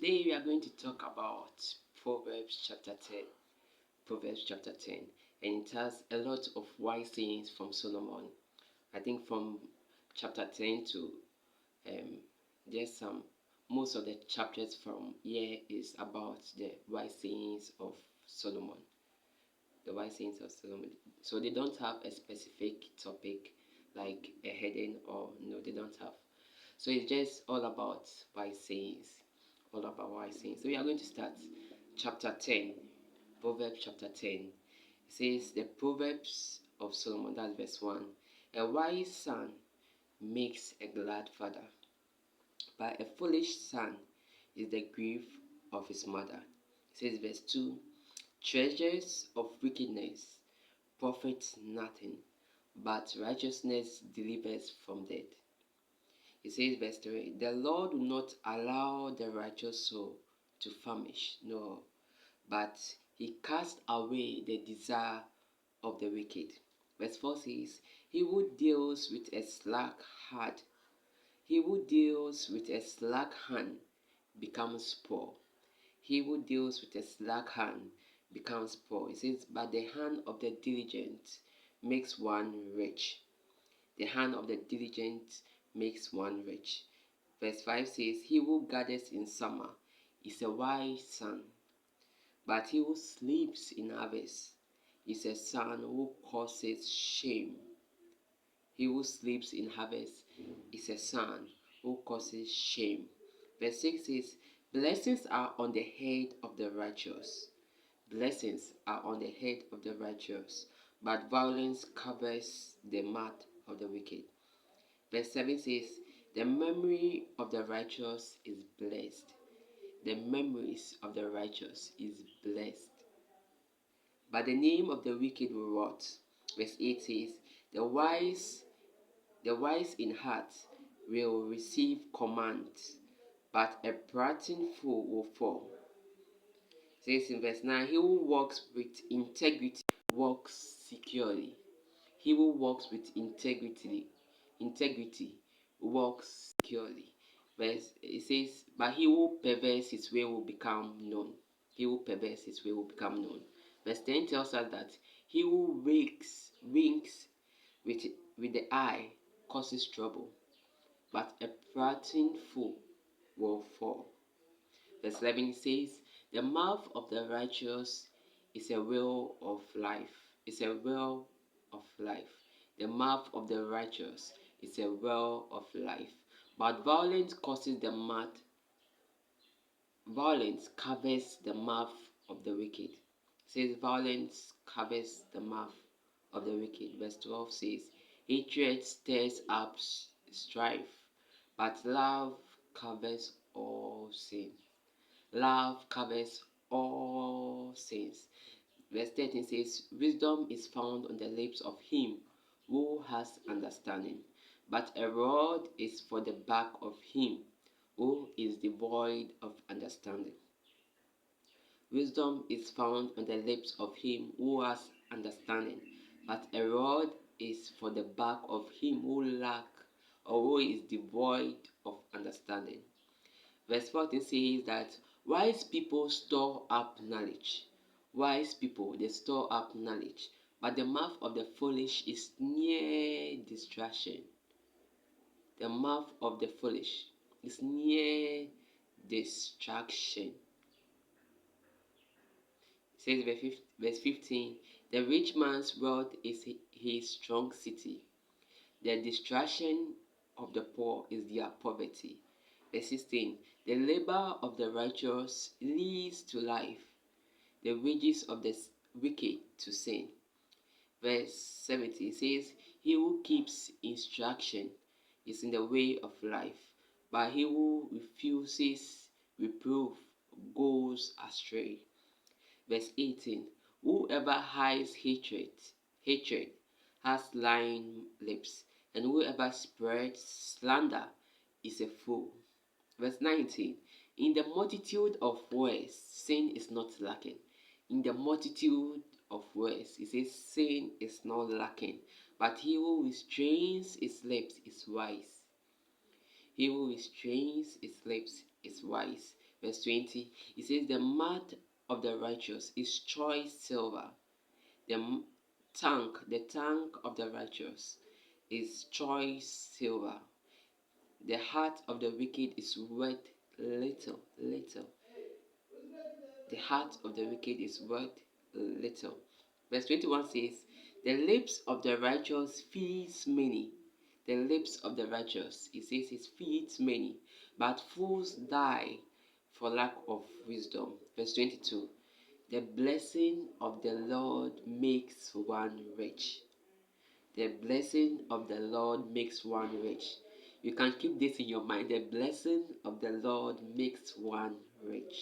Today we are going to talk about Proverbs chapter 10. Proverbs chapter 10. And it has a lot of wise sayings from Solomon. I think from chapter 10 to there's some most of the chapters from here is about the wise sayings of Solomon. The wise sayings of Solomon. So they don't have a specific topic like a heading, or no, they don't have. So it's just all about wise sayings. All about wise sayings. So we are going to start chapter 10, Proverbs chapter 10. It says, the Proverbs of Solomon, that's verse 1. A wise son makes a glad father, but a foolish son is the grief of his mother. It says, verse 2. Treasures of wickedness profit nothing, but righteousness delivers from death. It says, verse 3, the Lord will not allow the righteous soul to famish, no, but he casts away the desire of the wicked. Verse 4 says, he who deals with a slack heart, he who deals with a slack hand becomes poor. He who deals with a slack hand becomes poor. It says, but the hand of the diligent makes one rich. The hand of the diligent makes one rich. Verse 5 says, he who gathers in summer is a wise son, but he who sleeps in harvest is a son who causes shame. He who sleeps in harvest is a son who causes shame. Verse 6 says, blessings are on the head of the righteous. Blessings are on the head of the righteous, but violence covers the mouth of the wicked. Verse 7 says, the memory of the righteous is blessed. The memories of the righteous is blessed, but the name of the wicked will rot. Verse 8 says, the wise in heart will receive command, but a prating fool will fall. It says in verse 9, he who walks with integrity walks securely. He who walks with integrity walks securely. It says, but he who perverts his way will become known. He who perverts his way will become known. Verse 10 tells us that he who winks with the eye causes trouble, but a prating fool will fall. Verse 11 says, the mouth of the righteous is a well of life. It's a well of life. The mouth of the righteous is a well of life. But violence causes the mouth. Violence covers the mouth of the wicked. It says violence covers the mouth of the wicked. Verse 12 says, hatred stirs up strife, but love covers all sin. Love covers all sins. Verse 13 says, wisdom is found on the lips of him who has understanding, but a rod is for the back of him who is devoid of understanding. Wisdom is found on the lips of him who has understanding, but a rod is for the back of him who who is devoid of understanding. Verse 14 says that wise people store up knowledge. Wise people, they store up knowledge, but the mouth of the foolish is near distraction. The mouth of the foolish is near distraction. It says verse 15, the rich man's wealth is his strong city. The distraction of the poor is their poverty. Verse 16, the labor of the righteous leads to life, the wages of the wicked to sin. Verse 17 says, he who keeps instruction is in the way of life, but he who refuses reproof goes astray. Verse 18, whoever hides hatred has lying lips, and whoever spreads slander is a fool. Verse 19, in the multitude of words, sin is not lacking. In the multitude of words, it says sin is not lacking, but he who restrains his lips is wise. He who restrains his lips is wise. Verse 20, it says, the mouth of the righteous is choice silver. The tank of the righteous is choice silver. The heart of the wicked is worth little, little. The heart of the wicked is worth little. Verse 21 says, the lips of the righteous feeds many. The lips of the righteous, it says, it feeds many, but fools die for lack of wisdom. Verse 22, the blessing of the Lord makes one rich. The blessing of the Lord makes one rich. You can keep this in your mind. The blessing of the Lord makes one rich.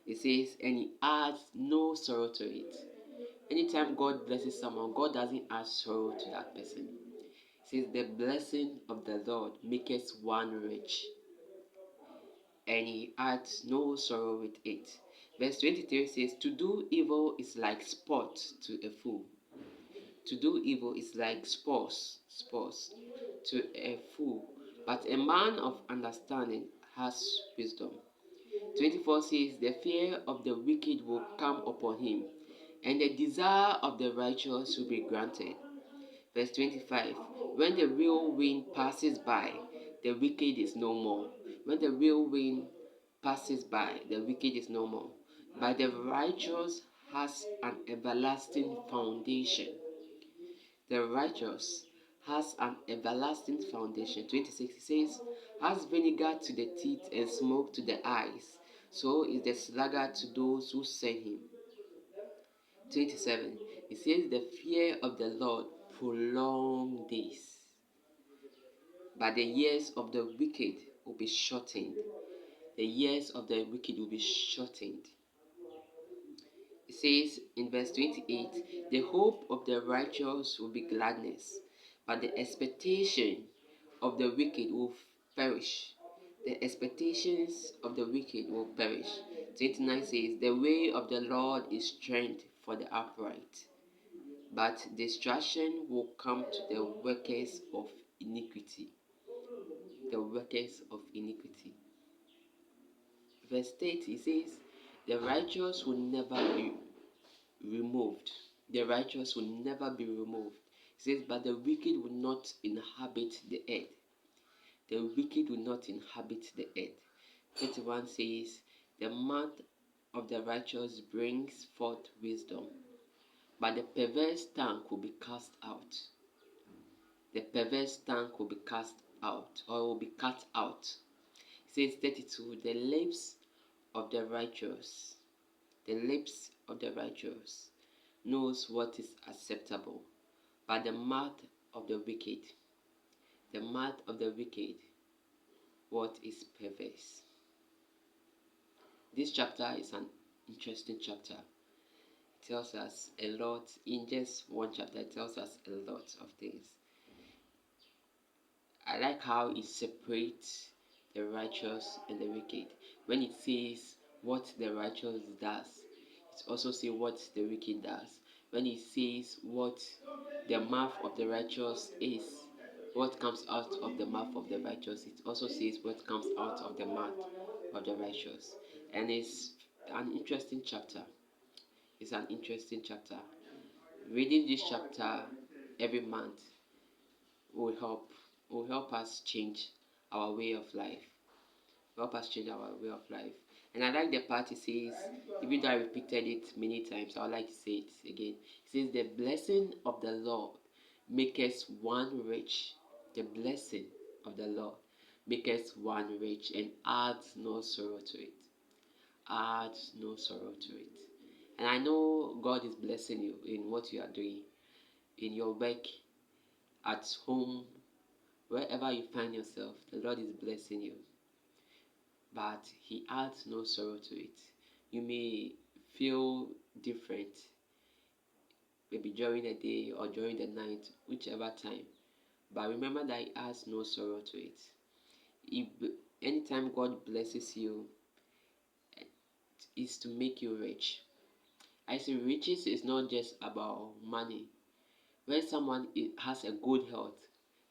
It says, and he adds no sorrow to it. Anytime God blesses someone, God doesn't add sorrow to that person. It says, the blessing of the Lord maketh one rich, and he adds no sorrow with it. Verse 23 says, to do evil is like sport to a fool. To do evil is like sports to a fool, but a man of understanding has wisdom. 24 says, the fear of the wicked will come upon him, and the desire of the righteous will be granted. Verse 25, when the whirlwind passes by, the wicked is no more. When the whirlwind passes by, the wicked is no more. But the righteous has an everlasting foundation. The righteous has an everlasting foundation. 26, it says, as vinegar to the teeth and smoke to the eyes, so is the sluggard to those who send him. 27, it says, the fear of the Lord prolong days, but the years of the wicked will be shortened. The years of the wicked will be shortened. It says in verse 28, the hope of the righteous will be gladness, but the expectation of the wicked will perish. The expectations of the wicked will perish. 29 says, the way of the Lord is strength for the upright, but destruction will come to the workers of iniquity. The workers of iniquity. Verse 30 says, the righteous will never be removed. The righteous will never be removed. It says, but the wicked will not inhabit the earth. The wicked will not inhabit the earth. 31 says, the mouth of the righteous brings forth wisdom, but the perverse tongue will be cast out. The perverse tongue will be cast out, or will be cut out. It says 32, the lips of the righteous, knows what is acceptable, but the mouth of the wicked, what is perverse. This chapter is an interesting chapter. It tells us a lot. In just one chapter, it tells us a lot of things. I like how it separates the righteous and the wicked. When it says what the righteous does, it also says what the wicked does. When it says what the mouth of the righteous is, what comes out of the mouth of the righteous, it also says what comes out of the mouth of the righteous. And it's an interesting chapter. Reading this chapter every month will help us change our way of life. And I like the part it says, even though I repeated it many times, I would like to say it again. It says, the blessing of the Lord maketh one rich. The blessing of the Lord maketh one rich, and adds no sorrow to it. And I know God is blessing you in what you are doing, in your work, at home, wherever you find yourself. The Lord is blessing you, but He adds no sorrow to it. You may feel different, maybe during the day or during the night, whichever time, but remember that He adds no sorrow to it. Anytime God blesses you, it's to make you rich. I say riches is not just about money. When someone has a good health,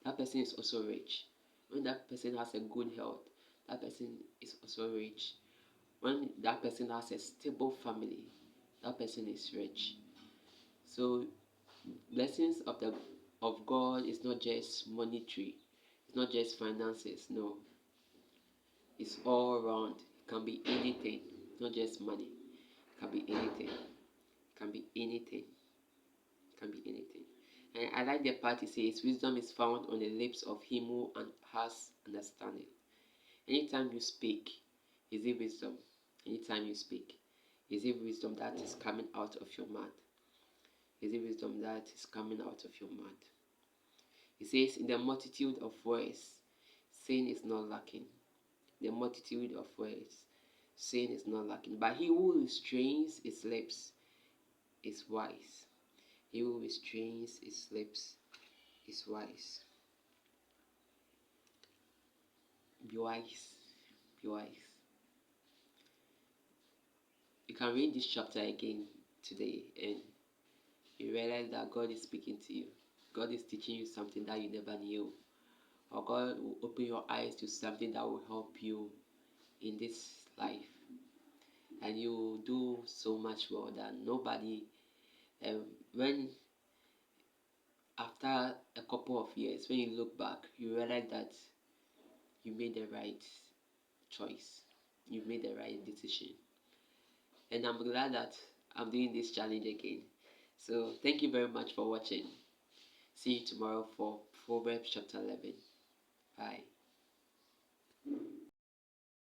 that person is also rich. When that person has a good health, that person is also rich. When that person has a stable family, that person is rich. So blessings of God is not just monetary, it's not just finances. No, it's all around. It can be anything, not just money. It can be anything. It can be anything. It can be anything. And I like the part it says, wisdom is found on the lips of him who has understanding. Anytime you speak, is it wisdom? Anytime you speak, is it wisdom that is coming out of your mouth? Is it wisdom that is coming out of your mouth? It says, in the multitude of words, sin is not lacking. The multitude of words, sin is not lacking. But he who restrains his lips is wise. He who restrains his lips is wise. Be wise. Be wise. You can read this chapter again today and you realize that God is speaking to you. God is teaching you something that you never knew. Or God will open your eyes to something that will help you in this life. And you will do so much well that nobody, when after a couple of years, when you look back, you realize that you made the right choice. You made the right decision. And I'm glad that I'm doing this challenge again. So thank you very much for watching. See you tomorrow for Proverbs chapter 11. Bye.